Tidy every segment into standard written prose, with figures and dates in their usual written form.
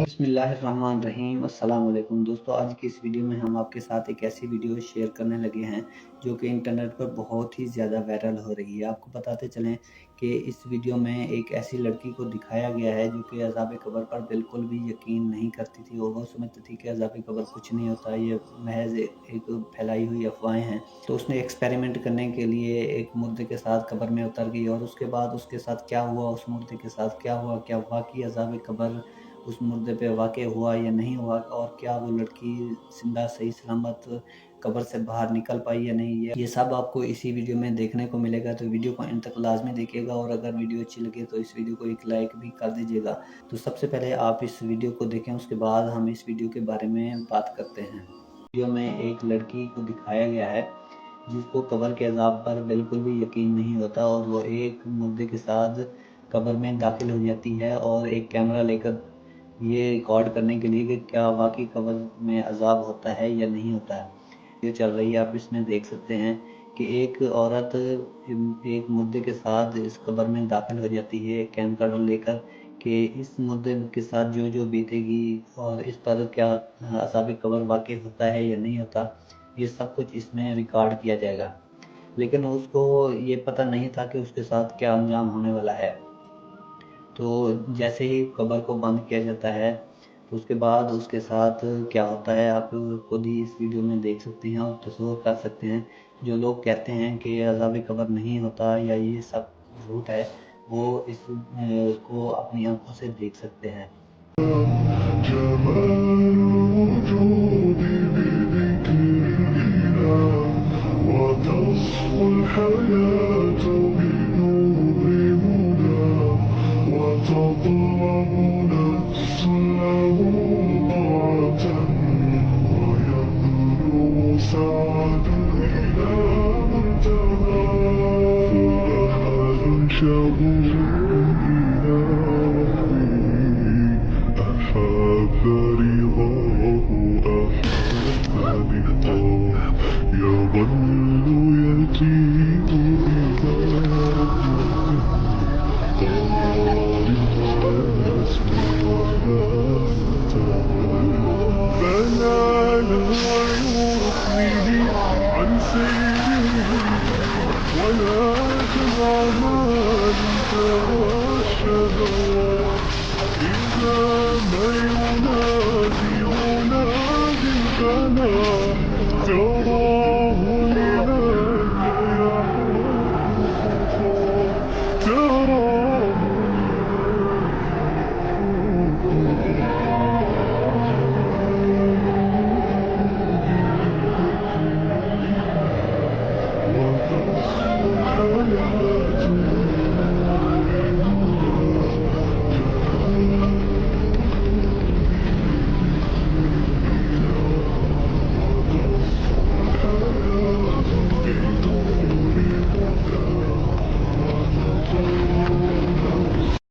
बिस्मिल्लाहिर्रहमानिर्रहीम। अस्सलाम वालेकुम दोस्तों, आज की इस वीडियो में हम आपके साथ एक ऐसी वीडियो शेयर करने लगे हैं जो कि इंटरनेट पर बहुत ही ज़्यादा वायरल हो रही है। आपको बताते चलें कि इस वीडियो में एक ऐसी लड़की को दिखाया गया है जो कि अज़ाब कब्र पर बिल्कुल भी यकीन नहीं करती थी और वो समझती थी कि अज़ाब कब्र कुछ नहीं होता, ये महज एक फैलाई हुई अफवाहें हैं। तो उसने एक्सपेरिमेंट करने के लिए एक मुर्दे के साथ कब्र में उतर गई और उसके बाद उसके साथ क्या हुआ, उस मुर्दे के साथ क्या हुआ, क्या वाकई अज़ाब कब्र उस मुर्दे पे वाक़ई हुआ या नहीं हुआ, और क्या वो लड़की ज़िंदा सही सलामत कब्र से बाहर निकल पाई या नहीं, ये सब आपको इसी वीडियो में देखने को मिलेगा। तो वीडियो को अंत तक लाज़मी देखिएगा और अगर वीडियो अच्छी लगे तो इस वीडियो को एक लाइक भी कर दीजिएगा। तो सबसे पहले आप इस वीडियो को देखें, उसके बाद हम इस वीडियो के बारे में बात करते हैं। वीडियो में एक लड़की को दिखाया गया है जिसको कब्र के अज़ाब पर बिल्कुल भी यकीन नहीं होता और वो एक मुर्दे के साथ कब्र में दाखिल हो जाती है और एक कैमरा लेकर ये रिकॉर्ड करने के लिए कि क्या वाकई कब्र में अज़ाब होता है या नहीं होता है। ये चल रही है, आप इसमें देख सकते हैं कि एक औरत एक मुर्दे के साथ इस कब्र में दाखिल हो जाती है कैमरा लेकर कि इस मुर्दे के साथ जो जो बीतेगी और इस पर क्या अज़ाब कब्र वाकई होता है या नहीं होता, ये सब कुछ इसमें रिकॉर्ड किया जाएगा। लेकिन उसको ये पता नहीं था कि उसके साथ क्या अंजाम होने वाला है। तो जैसे ही कब्र को बंद किया जाता है तो उसके बाद उसके साथ क्या होता है आप खुद ही इस वीडियो में देख सकते हैं और तसव्वुर कर सकते हैं। जो लोग कहते हैं कि अज़ाब कब्र नहीं होता या ये सब झूठ है, वो इस को अपनी आंखों से देख सकते हैं।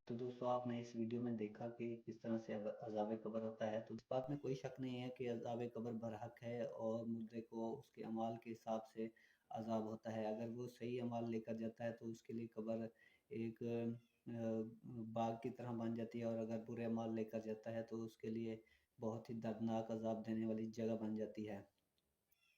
तो दोस्तों, आपने इस वीडियो में देखा कि किस तरह से अज़ाब कब्र होता है। तो इस बात में कोई शक नहीं है कि अज़ाब कब्र बरहक है और मुर्दे को उसके अमाल के हिसाब से अज़ाब होता है। अगर वो सही अमाल लेकर जाता है तो उसके लिए कब्र एक बाग की तरह बन जाती है और अगर बुरे अमाल लेकर जाता है तो उसके लिए बहुत ही दर्दनाक अज़ाब देने वाली जगह बन जाती है।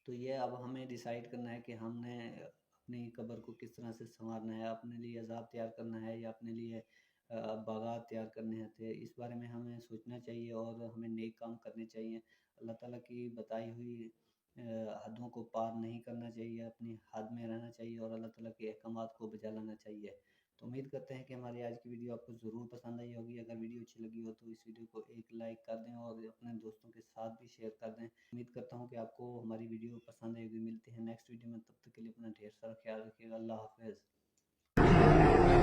तो ये अब हमें डिसाइड करना है कि हमने अपनी कब्र को किस तरह से संवारना है, अपने लिए अज़ाब तैयार करना है या अपने लिए बागात तैयार करने हैं। तो इस बारे में हमें सोचना चाहिए और हमें नेक काम करने चाहिए। अल्लाह ताला की बताई हुई हदों को पार नहीं करना चाहिए, अपनी हद में रहना चाहिए और अल्लाह ताला के अहकामात को बजा लाना चाहिए। तो उम्मीद करते हैं कि हमारी आज की वीडियो आपको ज़रूर पसंद आई होगी। अगर वीडियो अच्छी लगी हो तो इस वीडियो को एक लाइक कर दें और अपने दोस्तों के साथ भी शेयर कर दें। उम्मीद करता हूँ कि आपको हमारी वीडियो पसंद आएगी। मिलते हैं नेक्स्ट वीडियो में, तब तक के लिए अपना ढेर सारा ख्याल रखिएगा। अल्लाह हाफ़िज़।